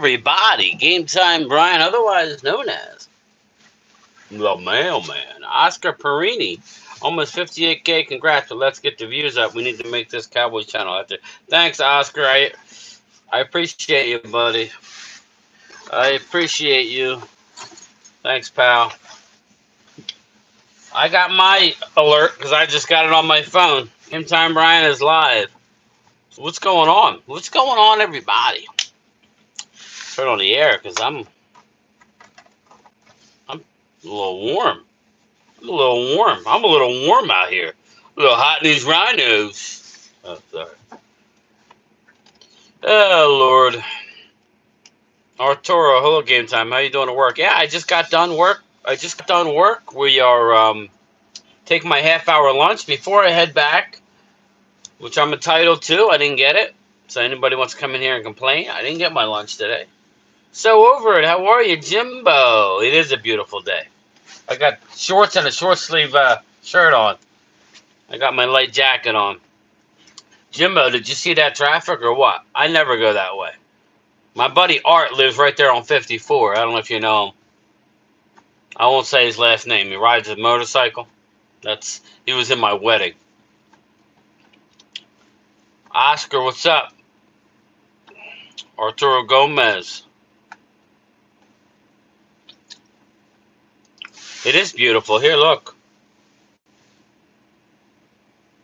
everybody. Game Time Brian, otherwise known as the Mailman. Oscar Perini, almost 58K. Congrats, but let's get the views up. We need to make this Cowboys channel out there. Thanks, Oscar. I appreciate you, buddy. I appreciate you. Thanks, pal. I got my alert because I just got it on my phone. Game Time Brian is live. So what's going on? What's going on, everybody? Turn on the air because I'm a little warm. I'm a little warm out here. A little hot in these rhinos. Oh, sorry. Oh, Lord. Arturo, hello, Game Time. How you doing at work? Yeah, I just got done work. We are taking my half-hour lunch before I head back, which I'm entitled to. I didn't get it. So anybody wants to come in here and complain, I didn't get my lunch today. So over it, how are you, Jimbo? It is a beautiful day. I got shorts and a short sleeve shirt on. I got my light jacket on. Jimbo, did you see that traffic or what? I never go that way. My buddy Art lives right there on 54. I don't know if you know him. I won't say his last name. He rides a motorcycle. He was in my wedding. Oscar, what's up? Arturo Gomez. It is beautiful. Here, look.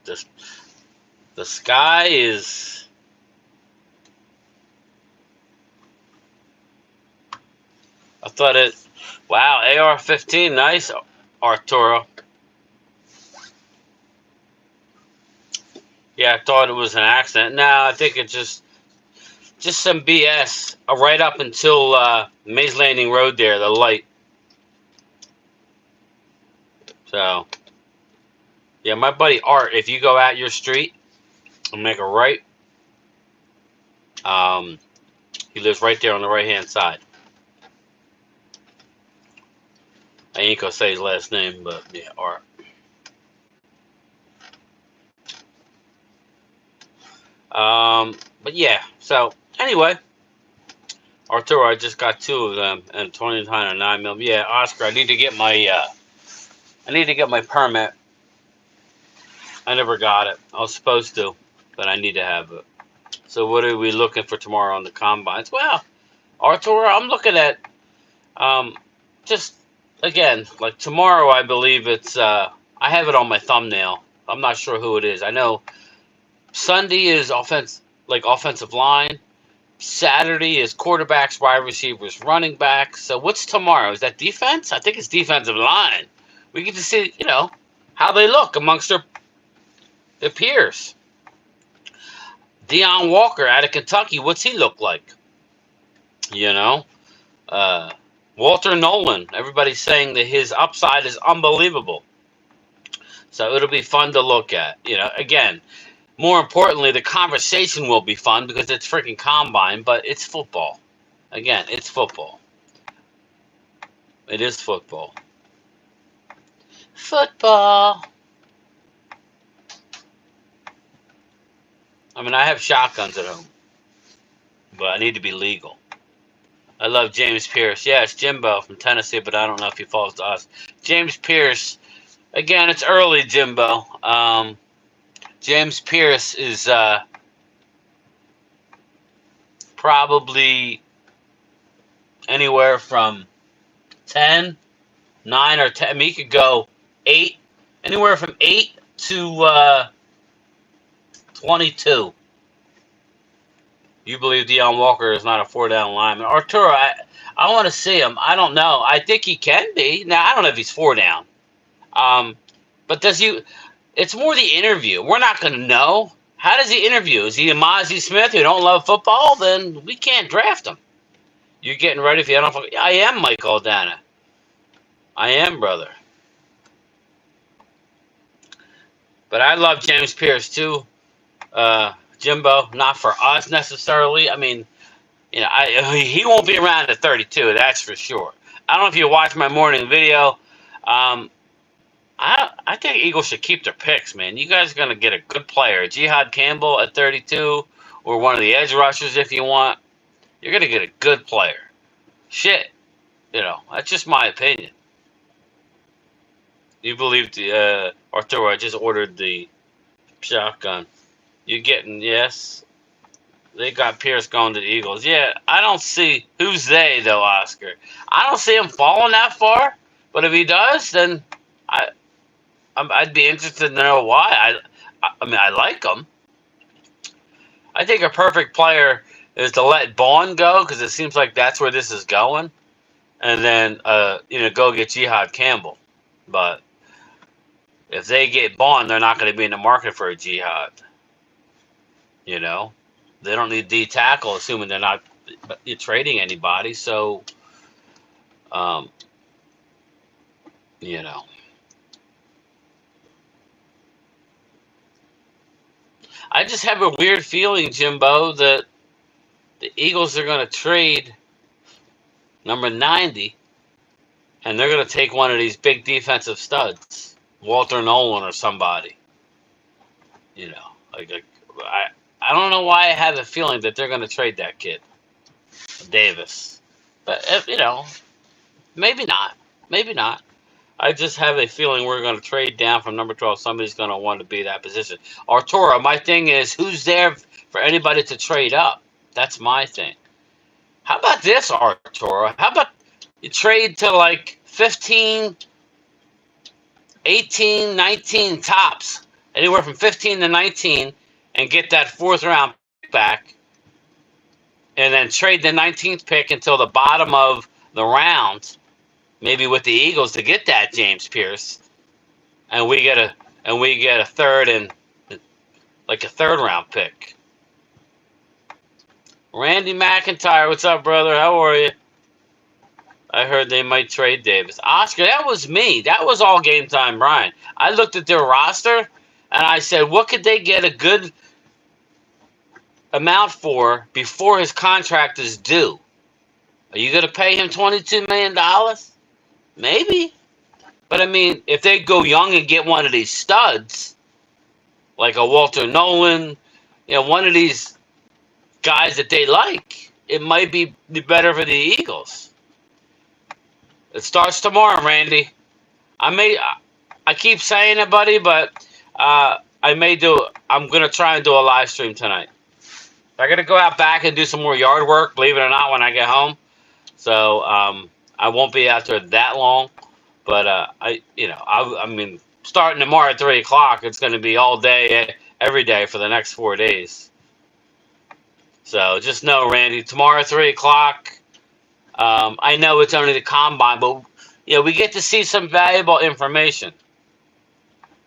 The sky is... I thought it... Wow, AR-15. Nice, Arturo. Yeah, I thought it was an accident. No, I think it's just some BS. Right up until Mays Landing Road there, the light. So, yeah, my buddy Art, if you go out your street and make a right, he lives right there on the right-hand side. I ain't gonna say his last name, but yeah, Art. But yeah, so anyway, Arturo, I just got 2 of them and 29 or 9 mil. Yeah, Oscar, I need to get my permit. I never got it. I was supposed to, but I need to have it. So what are we looking for tomorrow on the combines? Well, Arturo, I'm looking at just again, like tomorrow I believe it's I have it on my thumbnail. I'm not sure who it is. I know Sunday is offensive line. Saturday is quarterbacks, wide receivers, running backs. So what's tomorrow? Is that defense? I think it's defensive line. We get to see, how they look amongst their peers. Deion Walker out of Kentucky, what's he look like? Walter Nolan, everybody's saying that his upside is unbelievable. So it'll be fun to look at. Again, more importantly, the conversation will be fun because it's freaking combine, but it's football. Again, it's football. It is football. Football. I mean, I have shotguns at home, but I need to be legal. I love James Pierce. Yeah, it's Jimbo from Tennessee, but I don't know if he falls to us. James Pierce. Again, it's early, Jimbo. James Pierce is probably anywhere from 10, 9 or 10. I mean, he could go 8, anywhere from 8 to 22. You believe Deion Walker is not a 4-down lineman. Arturo, I want to see him. I don't know. I think he can be. Now, I don't know if he's 4-down. But it's more the interview. We're not going to know. How does he interview? Is he a Mozzie Smith who don't love football? Then we can't draft him. You're getting ready for the NFL. I am, Mike Aldana. I am, brother. But I love James Pierce, too. Jimbo, not for us necessarily. I mean, he won't be around at 32, that's for sure. I don't know if you watched my morning video. I think Eagles should keep their picks, man. You guys are going to get a good player. Jihad Campbell at 32, or one of the edge rushers if you want. You're going to get a good player. Shit. That's just my opinion. You believe Arturo, I just ordered the shotgun. You getting, yes? They got Pierce going to the Eagles. Yeah, I don't see, who's they, though, Oscar? I don't see him falling that far, but if he does, then I'd be interested to know why. I mean, I like him. I think a perfect player is to let Bond go, because it seems like that's where this is going, and then, go get Jihad Campbell. But if they get Bond, they're not going to be in the market for a Jihad. They don't need D tackle, assuming they're not trading anybody. So, um, you know, I just have a weird feeling, Jimbo, that the Eagles are going to trade number 90, and they're going to take one of these big defensive studs, Walter Nolan or somebody. I don't know why I have a feeling that they're going to trade that kid, Davis. But, maybe not. Maybe not. I just have a feeling we're going to trade down from number 12. Somebody's going to want to be that position. Arturo, my thing is, who's there for anybody to trade up? That's my thing. How about this, Arturo? How about you trade to like 15, 18, 19 tops, anywhere from 15 to 19, and get that fourth round pick back, and then trade the 19th pick until the bottom of the round, maybe with the Eagles, to get that James Pierce, and we get a third and like a third round pick. Randy McIntyre, what's up, brother? How are you? I heard they might trade Davis. Oscar, that was me. That was all Game Time Brian. I looked at their roster and I said, what could they get a good amount for before his contract is due? Are you going to pay him $22 million? Maybe. But I mean, if they go young and get one of these studs, like a Walter Nolan, one of these guys that they like, it might be better for the Eagles. It starts tomorrow, Randy. I keep saying it, buddy, but I'm going to try and do a live stream tonight. I got to go out back and do some more yard work, believe it or not, when I get home. So I won't be out there that long. But I mean, starting tomorrow at 3 o'clock, it's going to be all day, every day for the next 4 days. So just know, Randy, tomorrow at 3 o'clock. I know it's only the combine, but we get to see some valuable information.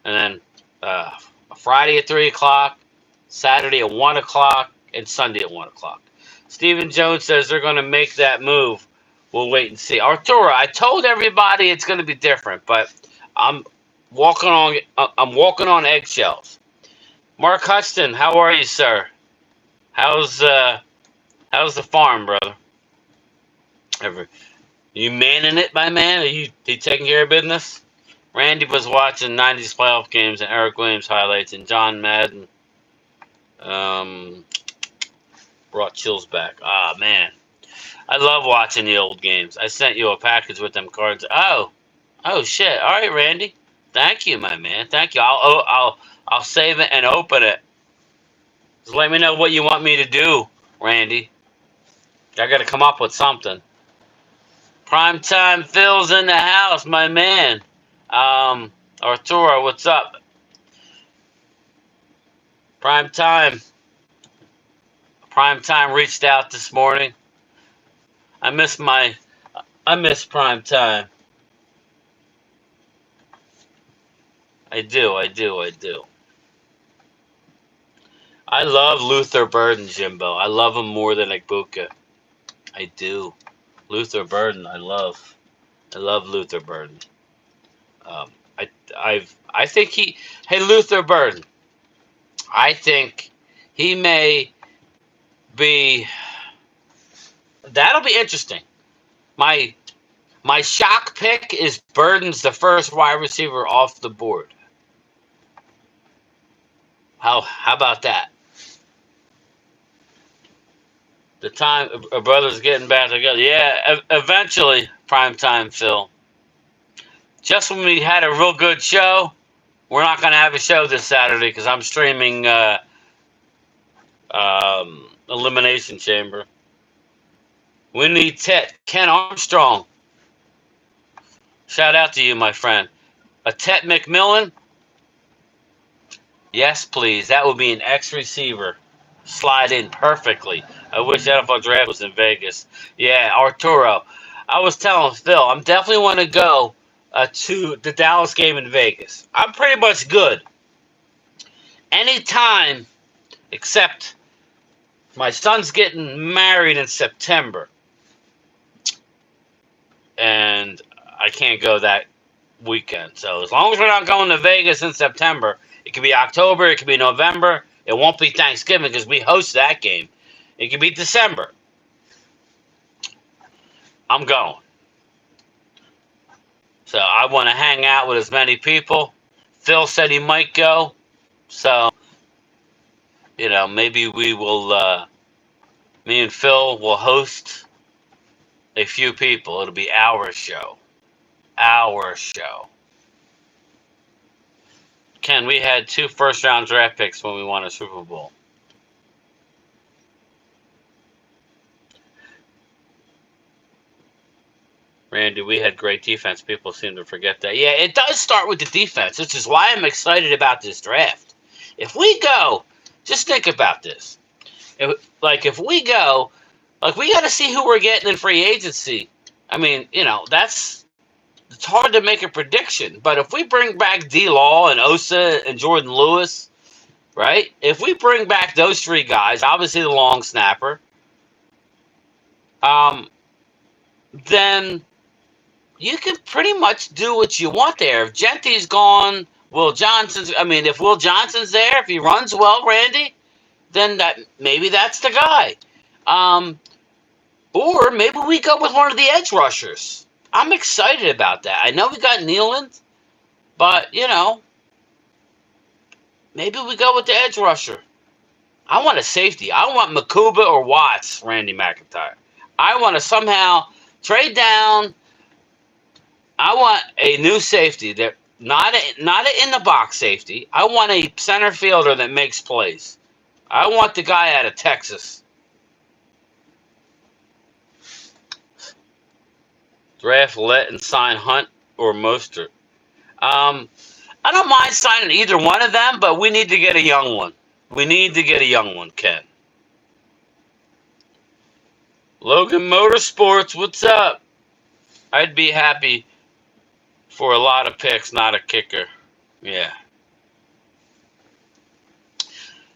And then Friday at 3 o'clock, Saturday at 1 o'clock, and Sunday at 1 o'clock. Stephen Jones says they're going to make that move. We'll wait and see. Arturo, I told everybody it's going to be different, but I'm walking on eggshells. Mark Hudson, how are you, sir? How's the farm, brother? You manning it, my man? Are you taking care of business? Randy was watching 90s playoff games and Eric Williams highlights, and John Madden brought chills back. Ah, man. I love watching the old games. I sent you a package with them cards. Oh, shit. All right, Randy. Thank you, my man. Thank you. I'll save it and open it. Just let me know what you want me to do, Randy. I got to come up with something. Primetime Phil's in the house, my man. Arturo, what's up? Primetime reached out this morning. I miss Primetime. I do. I love Luther Burden, Jimbo. I love him more than Igbuka. I do. Luther Burden, I love Luther Burden. I think hey, Luther Burden, I think he may be, that'll be interesting. My shock pick is Burden's the first wide receiver off the board. How about that? The time our brothers getting back together. Yeah, eventually, primetime Phil. Just when we had a real good show, we're not going to have a show this Saturday because I'm streaming Elimination Chamber. We need Tet. Ken Armstrong. Shout out to you, my friend. A Tet McMillan? Yes, please. That would be an X receiver. Slide in perfectly. I wish NFL Draft was in Vegas. Yeah, Arturo. I was telling Phil, I'm definitely want to go to the Dallas game in Vegas. I'm pretty much good. Anytime except my son's getting married in September. And I can't go that weekend. So as long as we're not going to Vegas in September, it could be October, it could be November. It won't be Thanksgiving because we host that game. It could be December. I'm going. So I want to hang out with as many people. Phil said he might go. So, maybe we will, me and Phil will host a few people. It'll be our show. Our show. Ken, we had 2 first-round draft picks when we won a Super Bowl. Randy, we had great defense. People seem to forget that. Yeah, it does start with the defense, which is why I'm excited about this draft. If we go, just think about this. If we go, we got to see who we're getting in free agency. I mean, it's hard to make a prediction. But if we bring back D-Law and Osa and Jordan Lewis, right? If we bring back those 3 guys, obviously the long snapper, then you can pretty much do what you want there. If Gentry's gone, if Will Johnson's there, if he runs well, Randy, then maybe that's the guy. Or maybe we go with one of the edge rushers. I'm excited about that. I know we got Nealand, but, maybe we go with the edge rusher. I want a safety. I want Makuba or Watts, Randy McIntyre. I want to somehow trade down. I want a new safety, that not an in-the-box safety. I want a center fielder that makes plays. I want the guy out of Texas. Draft, let, and sign Hunt or Mostert. I don't mind signing either one of them, but we need to get a young one. We need to get a young one, Ken. Logan Motorsports, what's up? I'd be happy for a lot of picks, not a kicker. Yeah.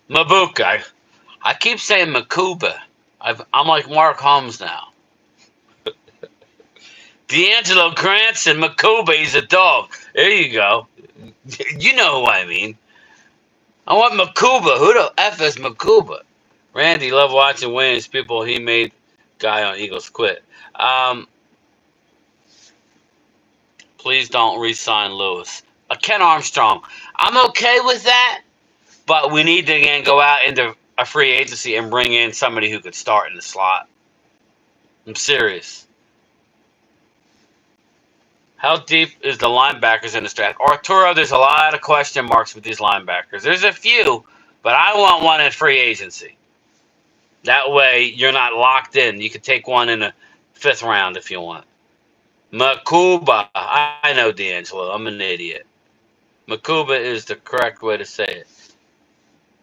Mabuka. I keep saying Makuba. I'm like Mark Holmes now. D'Angelo Cranston, Makuba, he's a dog. There you go. You know who I mean. I want Makuba. Who the F is Makuba? Randy, love watching Williams. People he made guy on Eagles quit. Please don't re-sign Lewis. Ken Armstrong. I'm okay with that, but we need to again go out into a free agency and bring in somebody who could start in the slot. I'm serious. How deep is the linebackers in this draft? Arturo, there's a lot of question marks with these linebackers. There's a few, but I want one in free agency. That way, you're not locked in. You could take one in the 5th round if you want. Makuba. I know D'Angelo. I'm an idiot. Makuba is the correct way to say it.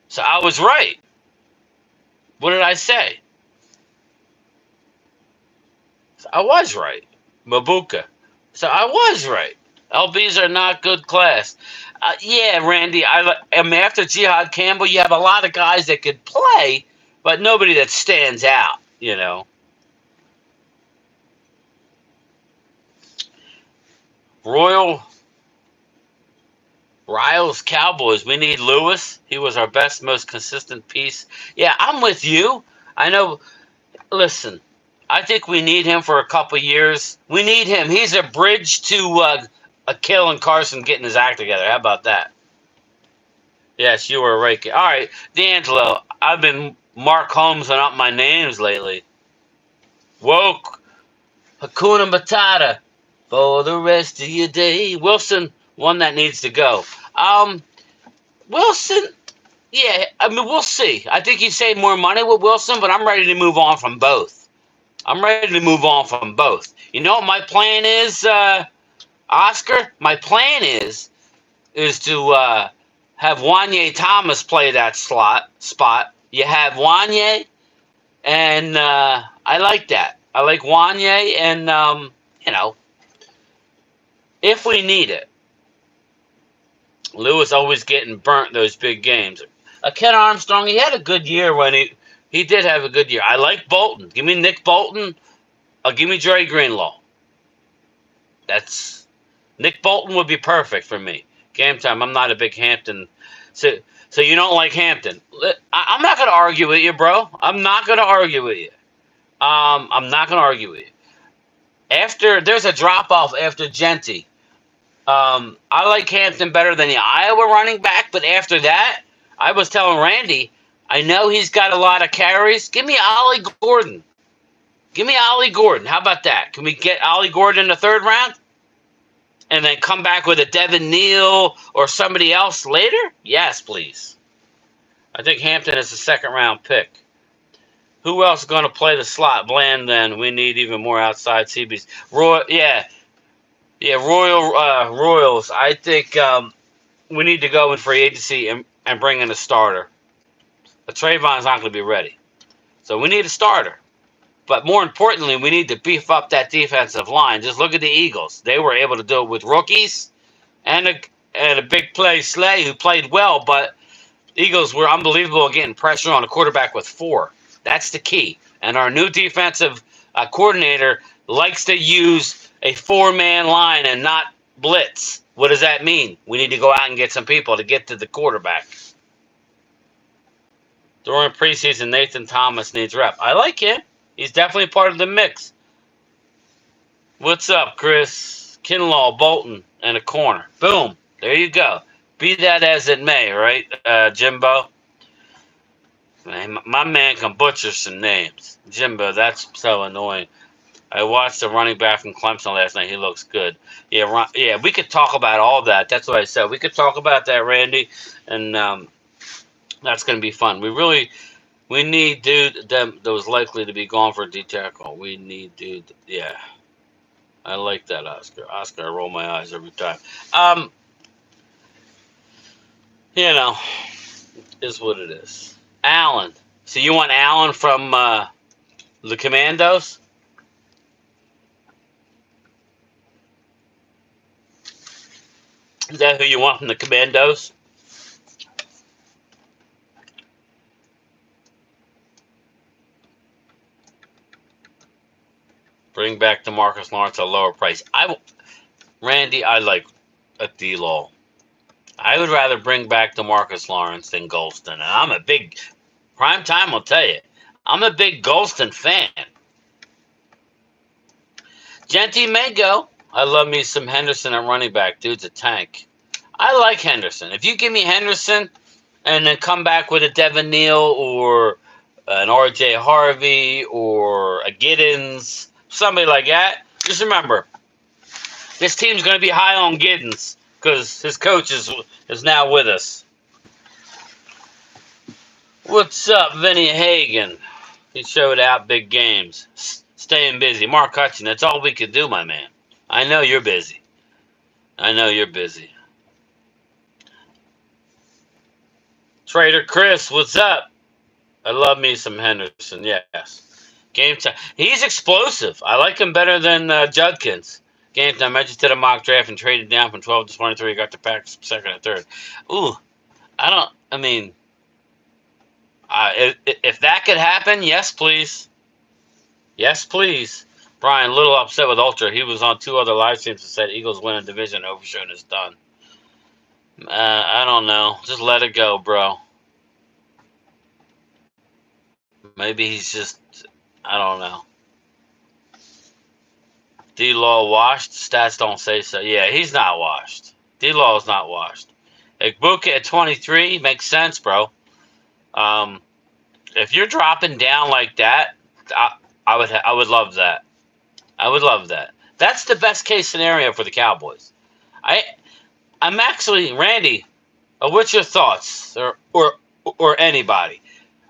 So I was right. What did I say? So I was right. Mabuka. So I was right. LBs are not good class. Yeah, Randy. After Jihad Campbell, you have a lot of guys that could play, but nobody that stands out, Riles Cowboys. We need Lewis. He was our best, most consistent piece. Yeah, I'm with you. I know. Listen, I think we need him for a couple years. We need him. He's a bridge to Akill and Carson getting his act together. How about that? Yes, you were right. All right, D'Angelo, I've been Mark Holmes and up my names lately. Woke. Hakuna Matata. For the rest of your day. Wilson, one that needs to go. Wilson, yeah, I mean, we'll see. I think you save more money with Wilson, but I'm ready to move on from both. I'm ready to move on from both. You know what my plan is, Oscar? My plan is to have Wanye Thomas play that spot. You have Wanye, and I like that. I like Wanye, and you know, if we need it. Lewis always getting burnt those big games. Ken Armstrong, he had a good year when he did have a good year. I like Bolton. Give me Nick Bolton. Give me Dre Greenlaw. That's Nick Bolton would be perfect for me. Game time. I'm not a big Hampton. So so you don't like Hampton? I'm not gonna argue with you, bro. I'm not gonna argue with you. I'm not gonna argue with you. After there's a drop off after Genty. I like Hampton better than the Iowa running back, but after that, I was telling Randy, I know he's got a lot of carries. Give me Ollie Gordon. Give me Ollie Gordon. How about that? Can we get Ollie Gordon in the third round? And then come back with a Devin Neal or somebody else later? Yes, please. I think Hampton is a second round pick. Who else is going to play the slot? Bland, then. We need even more outside CBs. Royals. I think we need to go in free agency and bring in a starter. But Trayvon's not going to be ready. So we need a starter. But more importantly, we need to beef up that defensive line. Just look at the Eagles. They were able to do it with rookies and a big play Slay who played well, but Eagles were unbelievable at getting pressure on a quarterback with 4. That's the key. And our new defensive coordinator likes to use a 4-man line and not blitz. What does that mean? We need to go out and get some people to get to the quarterback. During preseason, Nathan Thomas needs rep. I like him. He's definitely part of the mix. What's up, Chris? Kinlaw, Bolton, and a corner. Boom. There you go. Be that as it may, right, Jimbo? Man, my man can butcher some names. Jimbo, that's so annoying. I watched the running back from Clemson last night. He looks good. Yeah, we could talk about all that. That's what I said. We could talk about that, Randy, and that's going to be fun. We need dude that was likely to be gone for a D tackle. We need dude. Yeah, I like that, Oscar. Oscar, I roll my eyes every time. You know, is what it is. Allen. So you want Allen from the Commandos? Is that who you want from the Commandos? Bring back DeMarcus Lawrence at a lower price. Randy, I like a D-Law. I would rather bring back DeMarcus Lawrence than Golston. And I'm a big, prime time will tell you, I'm a big Golston fan. Genty may go. I love me some Henderson at running back. Dude's a tank. I like Henderson. If you give me Henderson and then come back with a Devin Neal or an RJ Harvey or a Giddens, somebody like that, just remember, this team's going to be high on Giddens because his coach is now with us. What's up, Vinny Hagan? He showed out big games. Staying busy. Mark Hutchin, that's all we could do, my man. I know you're busy. Trader Chris, what's up? I love me some Henderson, yes. Game time. He's explosive. I like him better than Judkins. Game time. I just did a mock draft and traded down from 12 to 23. Got the Packers second and third. Ooh, if that could happen, yes, please. Yes, please. Brian, a little upset with Ultra. He was on 2 other live streams and said Eagles win a division. Overshown is done. I don't know. Just let it go, bro. Maybe he's just, I don't know. D-Law washed? Stats don't say so. Yeah, he's not washed. D-Law is not washed. Igbuka at 23 makes sense, bro. If you're dropping down like that, I would love that. I would love that. That's the best case scenario for the Cowboys. I I'm actually Randy. What's your thoughts, or anybody?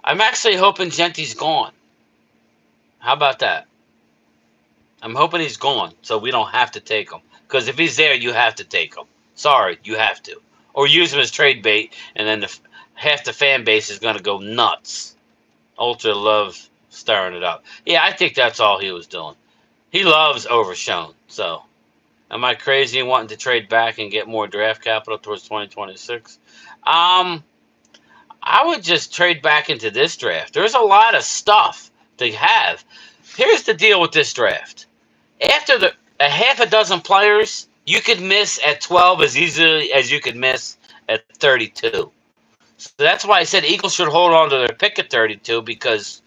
I'm actually hoping Gentry's gone. How about that? I'm hoping he's gone, so we don't have to take him. Because if he's there, you have to take him. Sorry, you have to, or use him as trade bait, and then half the fan base is going to go nuts. Ultra loves stirring it up. Yeah, I think that's all he was doing. He loves overshown. So, am I crazy in wanting to trade back and get more draft capital towards 2026? I would just trade back into this draft. There's a lot of stuff to have. Here's the deal with this draft. After a half a dozen players, you could miss at 12 as easily as you could miss at 32. So that's why I said Eagles should hold on to their pick at 32, because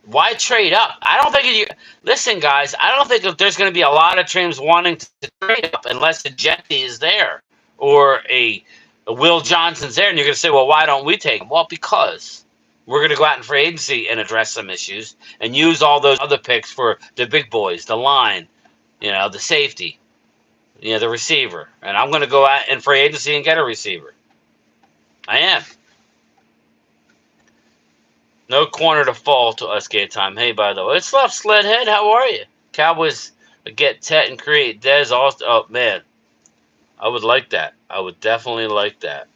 why trade up? I don't think listen, guys, I don't think there's going to be a lot of teams wanting to trade up unless the Jetty is there or a Will Johnson's there, and you're going to say, well, why don't we take him? Well, because we're going to go out in free agency and address some issues and use all those other picks for the big boys, the line, the safety, the receiver. And I'm going to go out in free agency and get a receiver. I am. No corner to fall to us, game time. Hey, by the way, it's left Sledhead. How are you? Cowboys get Tet and create Dez Austin. Oh, man. I would like that. I would definitely like that.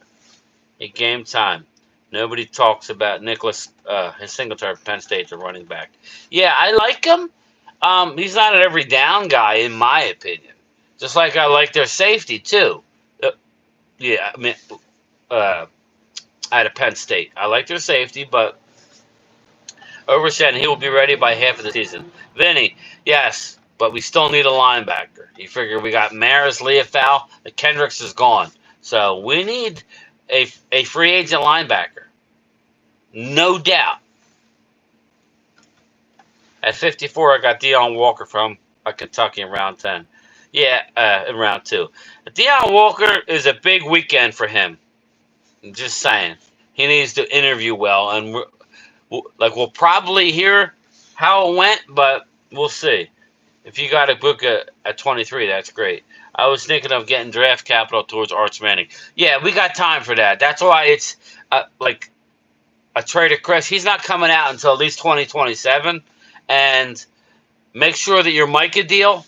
Hey, game time. Nobody talks about Nicholas Singletary from Penn State, the running back. Yeah, I like him. He's not an every down guy, in my opinion. Just like I like their safety, too. Yeah, I mean, out of Penn State. I like their safety, but Overshed, he will be ready by half of the season. Vinny, yes, but we still need a linebacker. You figure we got Maris, Leofau, the Kendricks is gone. So we need a free agent linebacker. No doubt. At 54, I got Deion Walker from Kentucky in round 10. Yeah, in round 2. Deion Walker is a big weekend for him. I'm just saying. He needs to interview well, and we'll probably hear how it went, but we'll see. If you got to book at 23, that's great. I was thinking of getting draft capital towards Arch Manning. Yeah, we got time for that. That's why it's like a trade of Chris. He's not coming out until at least 2027. And make sure that your Micah deal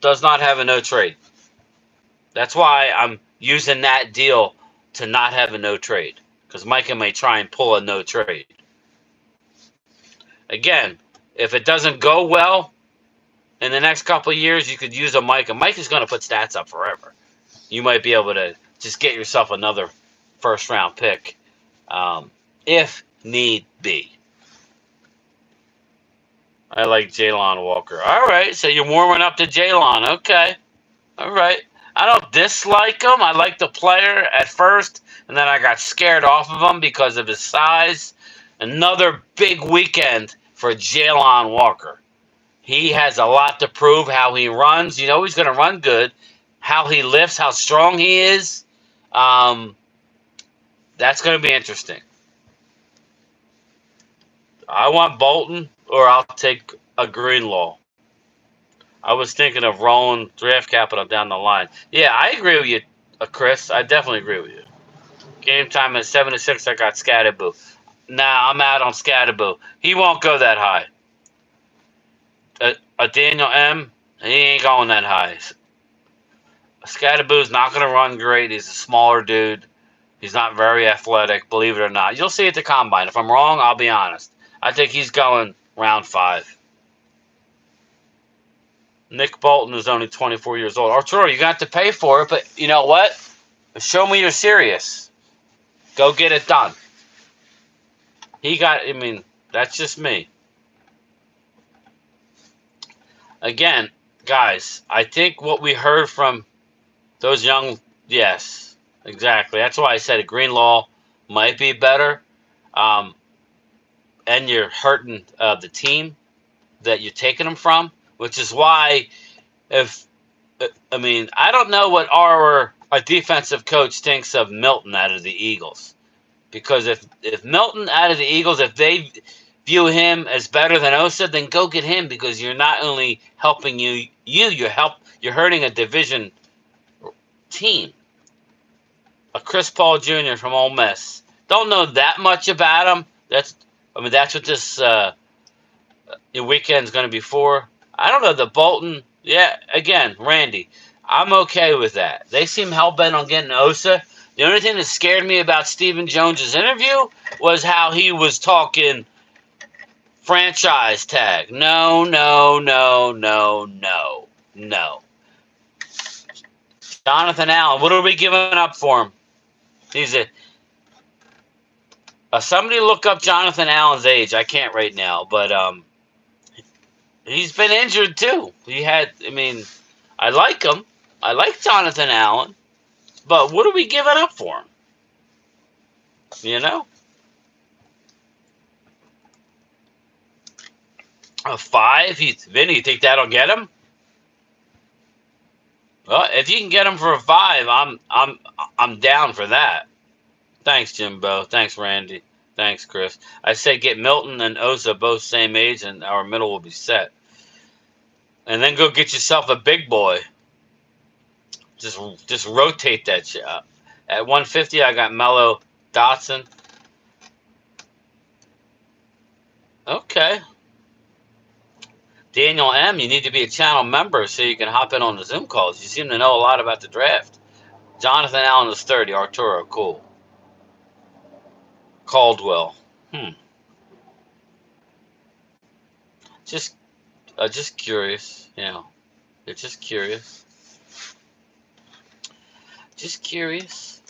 does not have a no trade. That's why I'm using that deal to not have a no trade. Because Micah may try and pull a no trade. Again, if it doesn't go well in the next couple of years, you could use a Micah. Micah's going to put stats up forever. You might be able to just get yourself another first-round pick if need be. I like Jalen Walker. All right, so you're warming up to Jalen. Okay. All right. I don't dislike him. I like the player at first, and then I got scared off of him because of his size. Another big weekend for Jalen Walker. He has a lot to prove, how he runs. He's going to run good. How he lifts, how strong he is. That's going to be interesting. I want Bolton, or I'll take a Greenlaw. I was thinking of rolling draft capital down the line. Yeah, I agree with you, Chris. I definitely agree with you. Game time at 7-6. I got Scatterboo. Nah, I'm out on Scatterboo. He won't go that high. A Daniel M, he ain't going that high. Scatterboo's not going to run great. He's a smaller dude. He's not very athletic, believe it or not. You'll see at the combine. If I'm wrong, I'll be honest. I think he's going round 5. Nick Bolton is only 24 years old. Arturo, you got to pay for it, but you know what? Show me you're serious. Go get it done. That's just me. Again, guys, I think what we heard from those young, yes, exactly. That's why I said a Greenlaw might be better. And you're hurting the team that you're taking them from, which is why I don't know what our defensive coach thinks of Milton out of the Eagles. Because if Milton out of the Eagles, if they view him as better than Osa, then go get him, because you're not only helping you're hurting a division team. A Chris Paul Jr. from Ole Miss. Don't know that much about him. That's what this weekend's going to be for. I don't know the Bolton. Yeah, again, Randy. I'm okay with that. They seem hell bent on getting Osa. The only thing that scared me about Stephen Jones's interview was how he was talking franchise tag. No, no, no, no, no, no. Jonathan Allen, what are we giving up for him? He's somebody look up Jonathan Allen's age. I can't right now, but he's been injured too. I like him. I like Jonathan Allen, but what are we giving up for him? You know? A 5? Vinny, you think that'll get him? Well, if you can get him for a 5, I'm down for that. Thanks, Jimbo. Thanks, Randy. Thanks, Chris. I say get Milton and Osa both same age, and our middle will be set. And then go get yourself a big boy. Just rotate that shit up. At 150, I got Mello Dotson. Okay. Daniel M., you need to be a channel member so you can hop in on the Zoom calls. You seem to know a lot about the draft. Jonathan Allen is 30. Arturo, cool. Caldwell. Just curious. Just curious. Just curious.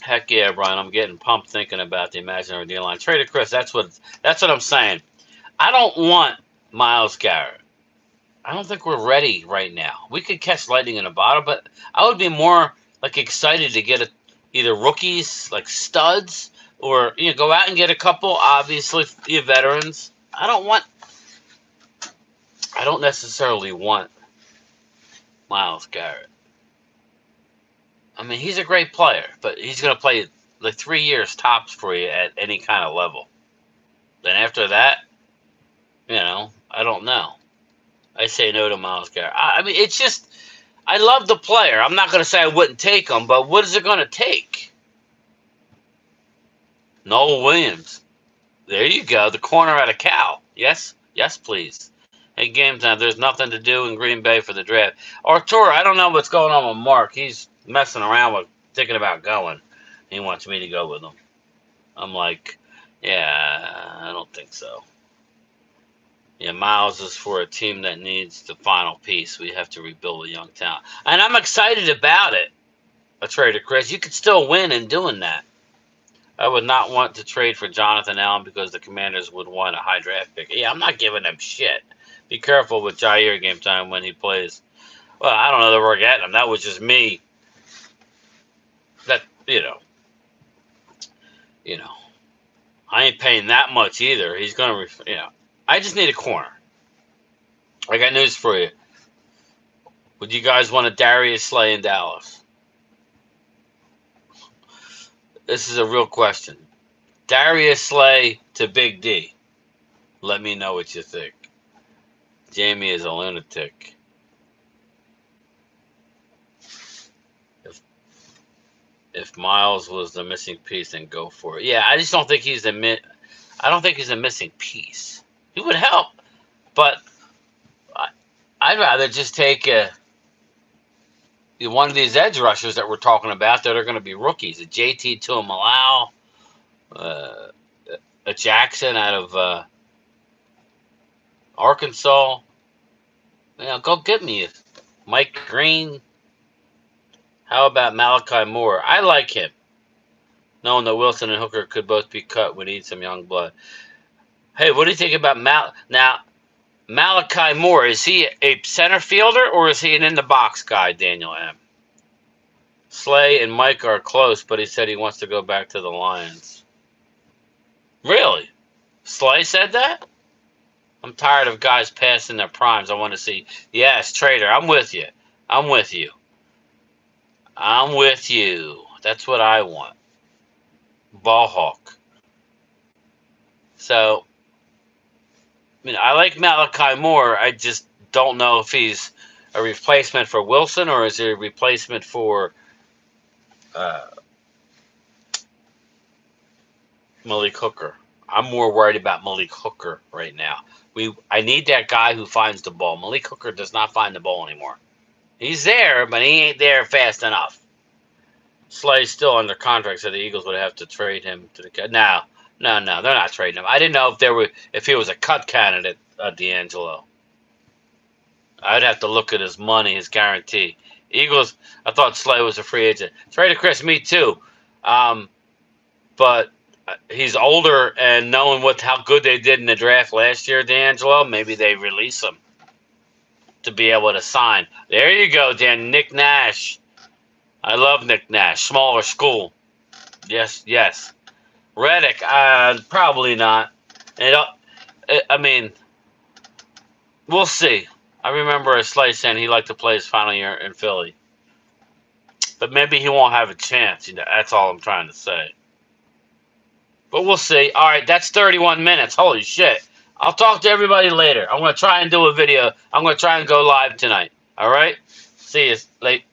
Heck yeah, Brian! I'm getting pumped thinking about the imaginary D-line. Trader Chris, that's what I'm saying. I don't want Myles Garrett. I don't think we're ready right now. We could catch lightning in a bottle, but I would be more excited to get either rookies like studs, or go out and get a couple obviously veterans. I don't necessarily want Myles Garrett. He's a great player, but he's going to play 3 years tops for you at any kind of level. Then after that, I don't know. I say no to Myles Garrett. It's just, I love the player. I'm not going to say I wouldn't take him, but what is it going to take? Noel Williams. There you go. The corner out of Cal. Yes, please. Hey, game time. There's nothing to do in Green Bay for the draft. Arturo, I don't know what's going on with Mark. He's messing around with thinking about going. He wants me to go with him. I'm like, yeah, I don't think so. Yeah, Miles is for a team that needs the final piece. We have to rebuild a young talent. And I'm excited about it. A trader, Chris. You could still win in doing that. I would not want to trade for Jonathan Allen because the Commanders would want a high draft pick. Yeah, I'm not giving them shit. Be careful with Jair game time when he plays. Well, I don't know that we're getting him. That was just me. That, I ain't paying that much either. He's going to, I just need a corner. I got news for you. Would you guys want a Darius Slay in Dallas? This is a real question. Darius Slay to Big D. Let me know what you think. Jamie is a lunatic. If Miles was the missing piece, then go for it. Yeah, I just don't think he's a missing piece. He would help, but I'd rather just take one of these edge rushers that we're talking about that are going to be rookies. A JT Tuimalau, a Jackson out of Arkansas. Go get me Mike Green. How about Malachi Moore? I like him. Knowing that Wilson and Hooker could both be cut, we need some young blood. Hey, what do you think about Malachi Moore? Is he a center fielder or is he an in-the-box guy, Daniel M.? Slay and Mike are close, but he said he wants to go back to the Lions. Really? Slay said that? I'm tired of guys passing their primes. I want to see. Yes, Trader, I'm with you. I'm with you. That's what I want. Ball hawk. So, I mean, I like Malachi Moore. I just don't know if he's a replacement for Wilson or is he a replacement for uh, Malik Hooker. I'm more worried about Malik Hooker right now. I need that guy who finds the ball. Malik Hooker does not find the ball anymore. He's there, but he ain't there fast enough. Slay's still under contract, so the Eagles would have to trade him to the cut. No, they're not trading him. I didn't know if he was a cut candidate, D'Angelo. I'd have to look at his money, his guarantee. Eagles, I thought Slay was a free agent. Traded Chris, me too. But he's older, and knowing how good they did in the draft last year, D'Angelo, maybe they release him to be able to sign. There you go, Dan. Nick Nash. I love Nick Nash. Smaller school. Yes. Reddick, probably not. I mean, we'll see. I remember Slay saying he liked to play his final year in Philly. But maybe he won't have a chance. That's all I'm trying to say. But we'll see. All right, that's 31 minutes. Holy shit. I'll talk to everybody later. I'm going to try and do a video. I'm going to try and go live tonight. All right? See you late.